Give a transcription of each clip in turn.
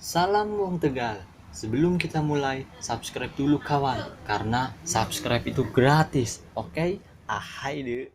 Salam wong Tegal. Sebelum kita mulai, subscribe dulu kawan, karena subscribe itu gratis. Oke? Ahai deh.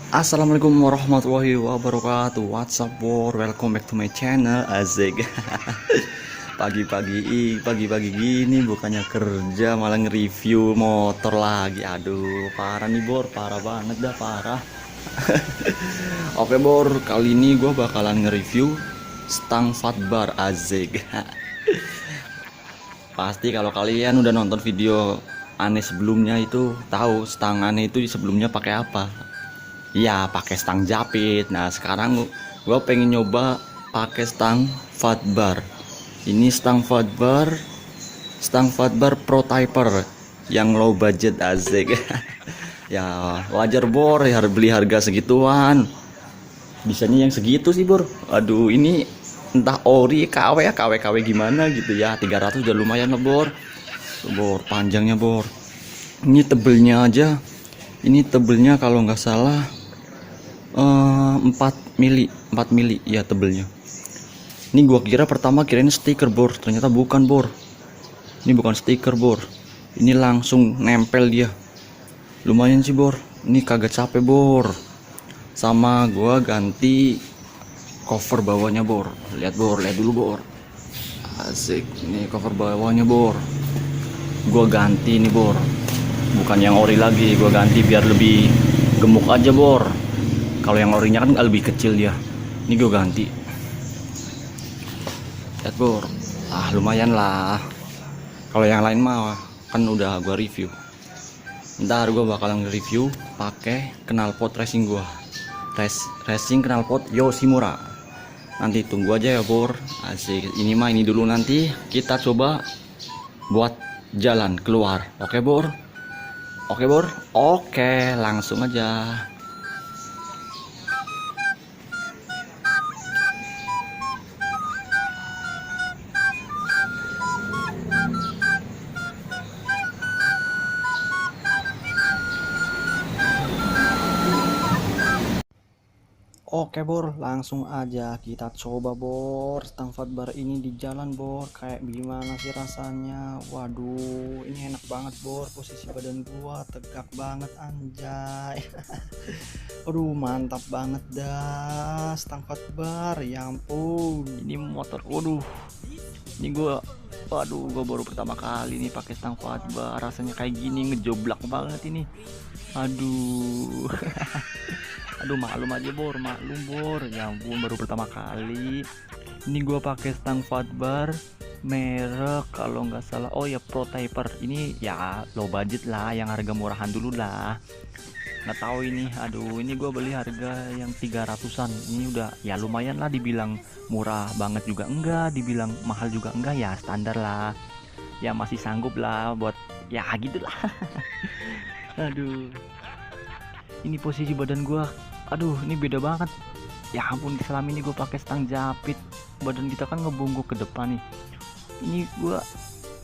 Assalamualaikum warahmatullahi wabarakatuh. What's up bro? Welcome back to my channel. Asik. Pagi-pagi gini bukannya kerja malah nge-review motor lagi. Aduh, parah nih bor, parah banget dah, parah. Oke bor, kali ini gue bakalan nge-review stang fatbar. Asik. Pasti kalau kalian udah nonton video aneh sebelumnya itu tahu stang aneh itu sebelumnya pakai apa. Iya, pakai stang japit. Nah, sekarang gue pengen nyoba pakai stang fatbar. Ini stang fatbar pro typer yang low budget. Asik. Ya wajar bor, ya beli harga segituan. Bisanya yang segitu sih bor. Aduh, ini entah ori KW ya, KW gimana gitu ya. 300 udah lumayan lah bor. Bor panjangnya bor. Ini tebelnya aja. Ini tebelnya kalau nggak salah 4 mili ya tebelnya. Ini gua kira pertama kirain stiker bor, ternyata bukan bor. Ini bukan stiker bor. Ini langsung nempel dia. Lumayan sih bor. Ini kagak capek bor. Sama gua ganti cover bawahnya bor. Lihat bor, lihat dulu bor. Asik. Ini cover bawahnya bor. Gua ganti nih bor. Bukan yang ori lagi, gua ganti biar lebih gemuk aja bor. Kalau yang orinya kan lebih kecil dia. Ini gue ganti. Lihat bor. Lumayan lah. Kalau yang lain mah kan udah gue review. Ntar gue bakalan review pakai knalpot racing gue. Racing knalpot Yoshimura. Nanti tunggu aja ya bor. Asik. Ini mah ini dulu, nanti kita coba buat jalan keluar. Oke bor. Oke bor. Oke, langsung aja. Oke bor, langsung aja kita coba bor stang fatbar ini di jalan bor. Kayak gimana sih rasanya? Waduh, ini enak banget bor. Posisi badan gua tegak banget anjay. Aduh, mantap banget dah stang fatbar. Ya ampun, ini motor. Ini gua baru pertama kali nih pakai stang fatbar. Rasanya kayak gini, ngejoblak banget ini. Aduh. Aduh, maklum aja bor, maklum bor. Ya ampun, baru pertama kali. Ini gue pakai stang fatbar merek kalau nggak salah, oh ya pro typer. Ini ya low budget lah, yang harga murahan dulu lah. Nggak tahu ini, aduh, ini gue beli harga yang 300-an. Ini udah ya lumayan lah, dibilang murah banget juga enggak, dibilang mahal juga enggak, ya standar lah. Ya masih sanggup lah buat ya gitulah. Aduh. Ini posisi badan gua, aduh, ini beda banget. Ya ampun, selama ini gue pakai stang japit, badan kita kan ngebungkuk ke depan nih. Ini gua,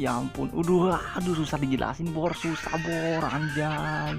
ya ampun, aduh, susah dijelasin bor, susah bor, anjay.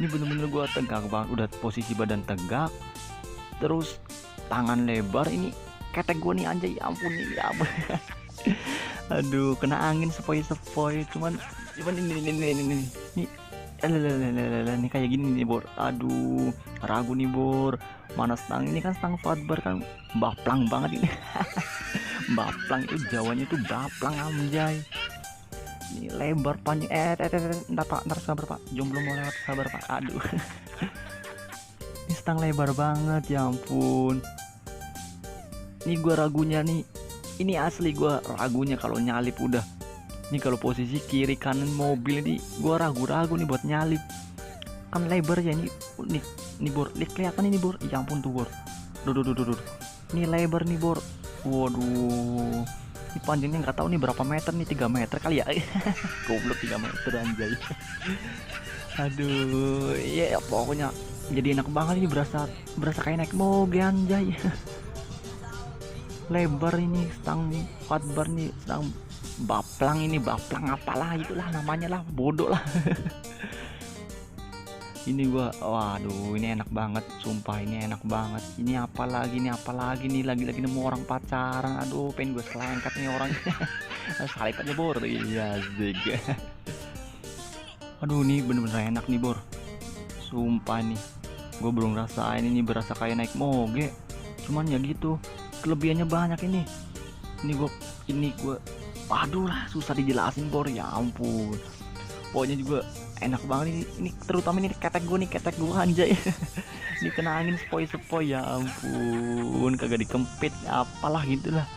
Ini bener-bener gua tegak banget, udah posisi badan tegak, terus tangan lebar. Ini ketek gua nih anjay, ya ampun nih, ya ampun. Aduh, kena angin sepoi-sepoi, cuman ini nih kayak gini nih bor. Aduh, ragu nih bor, mana stang ini kan stang fatbar kan baplang banget ini. Baplang itu Jawanya itu baplang anjay. Ini lebar panjang. Ntar pak, ntar sabar pak, jomblo mau lewat, sabar pak. Aduh. Ini stang lebar banget, ya ampun. Ini gua ragunya nih, ini asli gua ragunya kalau nyalip udah. Ini kalau posisi kiri kanan mobil ini gua ragu-ragu nih buat nyalip. Kan lebar ya ini bor. Lihat kelihatan ini bor. Ya ampun tuh bor. Duh. Ini lebar nih bor. Waduh. Ini panjangnya nggak tahu nih berapa meter nih, 3 meter kali ya. Goblok, 3 meter anjay. Aduh, ya pokoknya jadi enak banget ini, berasa kayak naik mobil anjay. Lebar ini stang fatbar nih, stang baplang apalah itulah namanya lah, bodoh lah. Ini gua, waduh, ini enak banget, sumpah ini enak banget. Ini apa lagi nih, lagi-lagi nemu orang pacaran. Aduh, pengen gue selengkat nih orang. Salib aja bor, iya zig. Aduh, ini bener-bener enak nih bor, sumpah nih. Gue belum rasain ini, berasa kayak naik moge. Cuman ya gitu, kelebihannya banyak ini. Ini gue, waduh lah, susah dijelasin bor, ya ampun. Pokoknya juga enak banget ini terutama ini ketek gue anjay. Ini kena angin sepoi-sepoi, ya ampun, kagak dikempit apalah gitulah.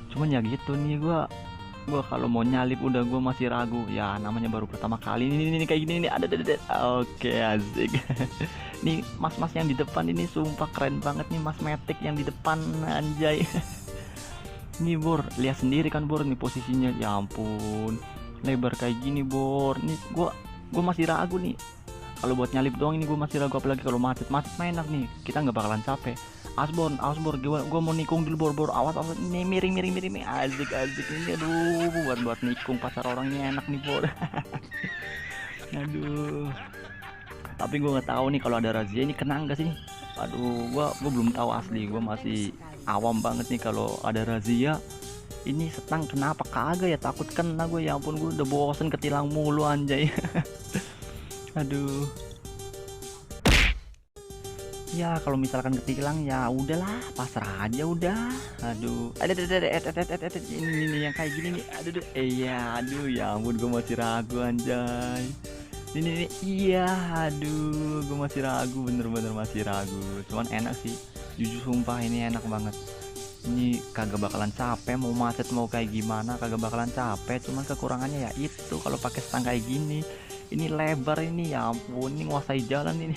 Cuman ya gitu nih, gua kalau mau nyalip udah gue masih ragu ya, namanya baru pertama kali ini kayak gini nih. Ada. Oke, asik. Nih mas-mas yang di depan ini sumpah keren banget nih, mas metik yang di depan anjay. Nih bor, lihat sendiri kan bor, nih posisinya ya ampun, lebar kayak gini bor. Nih gua masih ragu nih kalau buat nyalip doang, ini gue masih ragu, apalagi kalau macet mah enak nih, kita nggak bakalan capek. Awas bor, gua mau nikung dulu bor, awas ini miring asik ini. Aduh, buat nikung pacar orang ini enak nih bor. Aduh, tapi gue nggak tahu nih kalau ada razia ini kena nggak sih. Aduh, gua belum tahu asli, gua masih awam banget nih kalau ada razia ini. Setang kenapa kagak ya, takut kena gue, ya ampun, gue udah bosen ketilang mulu anjay. Aduh, ya kalau misalkan ketilang ya udahlah, pasrah aja udah. Aduh, ada ini yang kayak gini nih. Aduh ya ampun, gue masih ragu anjay. Ini iya, aduh, gue masih ragu, bener-bener masih ragu. Cuman enak sih, jujur sumpah ini enak banget. Ini kagak bakalan capek, mau macet mau kayak gimana kagak bakalan capek. Cuman kekurangannya ya itu, kalau pakai stang kayak gini, ini lebar ini, ya ampun, ini nguasai jalan ini.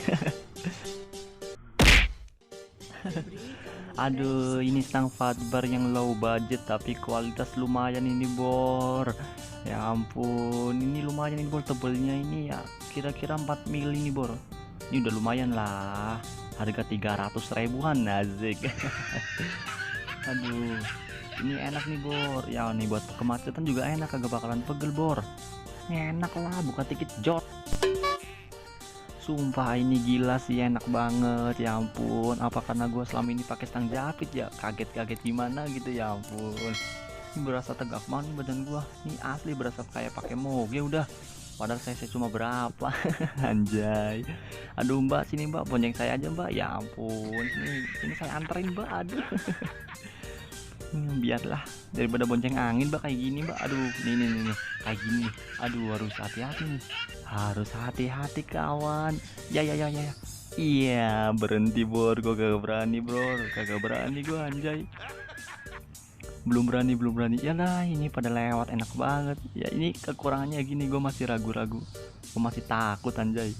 Aduh, ini stang fatbar yang low budget tapi kualitas lumayan ini bor. Ya ampun, ini lumayan ini bor, tebelnya ini ya kira-kira 4 mili ini bor. Ini udah lumayan lah, harga 300 ribuan nazik. Aduh, ini enak nih bor, ya nih buat kemacetan juga enak, kagak bakalan pegel bor. Ini enak lah, bukan tiket jot. Sumpah ini gila sih, enak banget, ya ampun. Apa karena gue selama ini pakai stang japit ya, kaget gimana gitu, ya ampun. Ini berasa tegak banget badan gue, ini asli berasa kayak pakai moge udah. Padahal saya cuma berapa. Anjay. Aduh mbak, sini mbak, bonceng saya aja mbak, ya ampun. Ini saya anterin mbak, aduh. Biarlah daripada bonceng angin mbak kayak gini mbak. Aduh, nih kayak gini. Aduh, harus hati-hati nih, harus hati-hati kawan. Ya. Iya, berhenti bor, gue kagak berani bro, kagak berani gue anjay. Belum berani ya lah, ini pada lewat enak banget ya. Ini kekurangannya gini, gue masih ragu-ragu, gue masih takut anjay.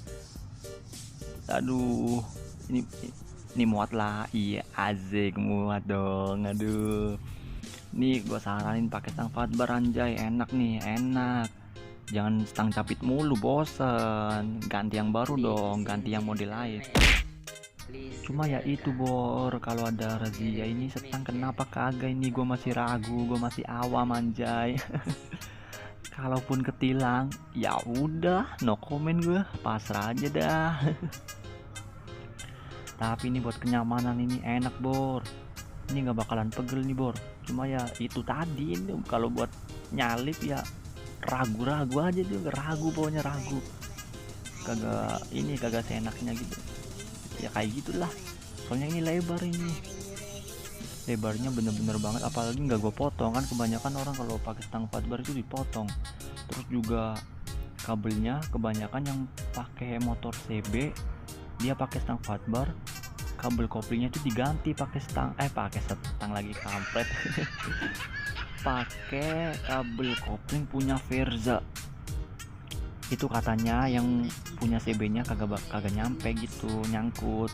Aduh, ini muat lah, iya asik, muat dong. Aduh, nih gue saranin pakai stang fatbar anjay, enak nih, enak. Jangan stang capit mulu, bosen, ganti yang baru dong, ganti yang model lain. Cuma ya itu bor, kalau ada razia ini stang kenapa kagak, ini gue masih ragu, gue masih awam anjay. Kalaupun ketilang ya udah, no comment, gue pasrah aja dah. Tapi ini buat kenyamanan ini enak bor, ini nggak bakalan pegel nih bor. Cuma ya itu tadi, ini kalau buat nyalip ya ragu-ragu aja juga, ragu, pokoknya ragu, kagak seenaknya gitu ya, kayak gitulah. Soalnya ini lebarnya bener-bener banget, apalagi nggak gue potong kan. Kebanyakan orang kalau pakai stang fatbar itu dipotong. Terus juga kabelnya kebanyakan yang pakai motor CB, dia pakai stang fatbar, kabel koplingnya itu diganti pakai stang lagi, kampret. Pakai kabel kopling punya Verza. Itu katanya yang punya CB nya kagak nyampe gitu, nyangkut,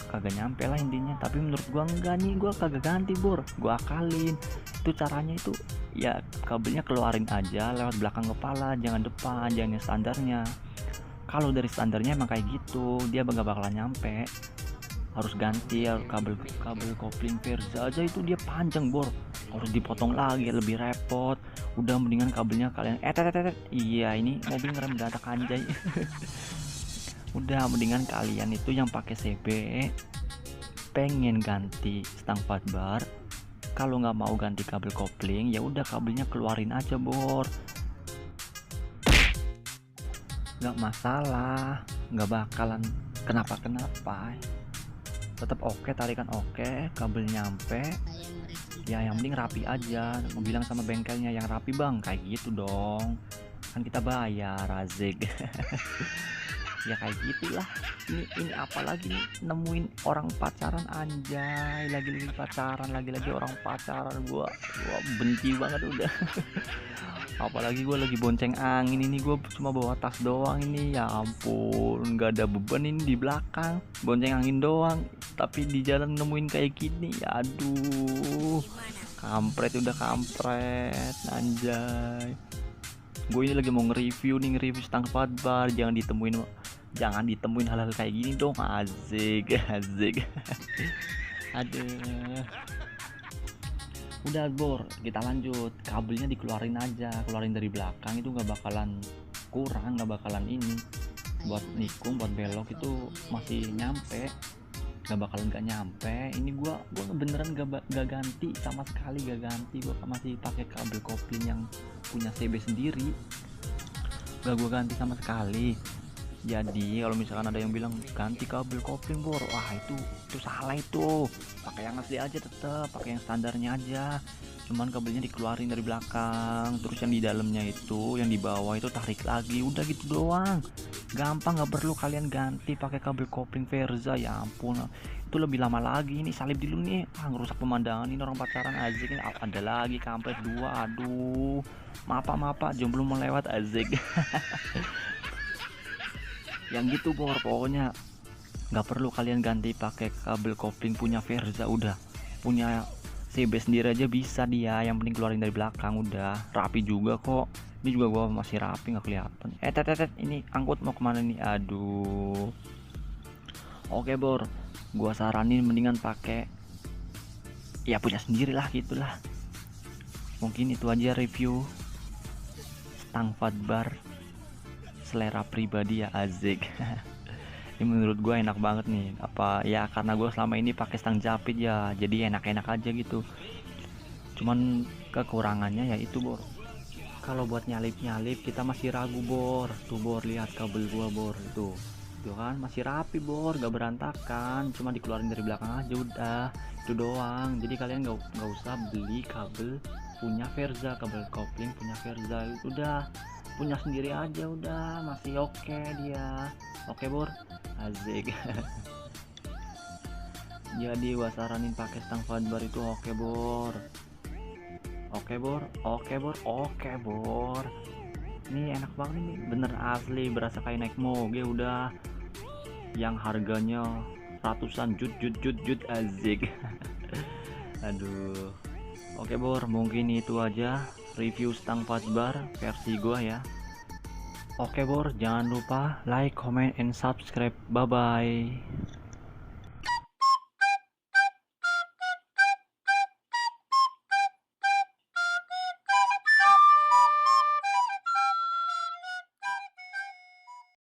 kagak nyampe lah intinya. Tapi menurut gua enggak nih, gua kagak ganti bor, gua akalin. Itu caranya itu ya, kabelnya keluarin aja lewat belakang kepala, jangan depan, jangan yang standarnya. Kalau dari standarnya emang kayak gitu, dia gak bakalan nyampe. Harus ganti ya, kabel kopling Verza aja itu dia panjang bor, harus dipotong lagi, lebih repot. Udah mendingan kabelnya kalian iya, ini mobil ngerem mendadak anjay. Udah mendingan kalian itu yang pakai CB pengen ganti stang fadbar, kalau nggak mau ganti kabel kopling ya udah kabelnya keluarin aja bor, nggak masalah, nggak bakalan kenapa-kenapa, tetap oke, tarikan oke, kabel nyampe ya, yang penting rapi aja. Mau bilang sama bengkelnya yang rapi bang, kayak gitu dong, kan kita bayar Azik. Ya kayak gitulah. Ini apalagi nih, nemuin orang pacaran anjay, lagi-lagi pacaran, lagi-lagi orang pacaran, gua benci banget udah. Apalagi gue lagi bonceng angin ini, gue cuma bawa tas doang ini, ya ampun, nggak ada beban ini di belakang, bonceng angin doang, tapi di jalan nemuin kayak gini, ya aduh, kampret, udah kampret anjay. Gue ini lagi mau nge-review stang fadbar, jangan ditemuin hal-hal kayak gini dong, Azik. Aduh, udah bor, kita lanjut. Kabelnya dikeluarin aja, keluarin dari belakang, itu nggak bakalan kurang, nggak bakalan ini, buat nikung, buat belok itu masih nyampe, nggak bakalan nggak nyampe. Ini gua beneran gak ganti sama sekali, gak ganti, gua masih pakai kabel kopling yang punya CB sendiri, gak gua ganti sama sekali. Jadi kalau misalkan ada yang bilang ganti kabel kopling bor, wah itu salah, itu pakai yang asli aja, tetap pakai yang standarnya aja, cuman kabelnya dikeluarin dari belakang, terus yang di dalamnya itu, yang di bawah itu tarik lagi, udah gitu doang, gampang, nggak perlu kalian ganti pakai kabel kopling Verza, ya ampun, itu lebih lama lagi. Ini salib dulu nih, ngerusak pemandangan ini orang pacaran. Azik ini ada lagi kampret dua, aduh, maaf jomblo melewat Azik. Yang gitu bor, pokoknya nggak perlu kalian ganti pakai kabel kopling punya Verza, udah punya CB sendiri aja bisa dia, yang penting keluarin dari belakang, udah rapi juga kok. Ini juga gua masih rapi, nggak kelihatan. Ini angkut mau kemana nih, aduh. Oke bor, gua saranin mendingan pakai ya punya sendiri lah, gitulah. Mungkin itu aja review stang fadbar selera pribadi ya, Azik. Ini menurut gue enak banget nih, apa ya, karena gue selama ini pakai stang japit ya, jadi enak-enak aja gitu. Cuman kekurangannya ya itu bor, kalau buat nyalip kita masih ragu bor. Tuh bor, lihat kabel gua bor, itu kan masih rapi bor, gak berantakan, cuma dikeluarin dari belakang aja, udah itu doang. Jadi kalian gak usah beli kabel punya Verza, kabel kopling punya Verza, itu udah punya sendiri aja, udah masih oke dia. Oke bor, Azik. Jadi gua saranin pakai stang fadbar itu, oke bor. Ini enak banget nih, bener asli berasa kayak naik moge, udah yang harganya ratusan jut Azik. Aduh. Oke bor, mungkin itu aja review stang fadbar versi gua ya. Oke bor, jangan lupa like, comment, and subscribe. Bye bye.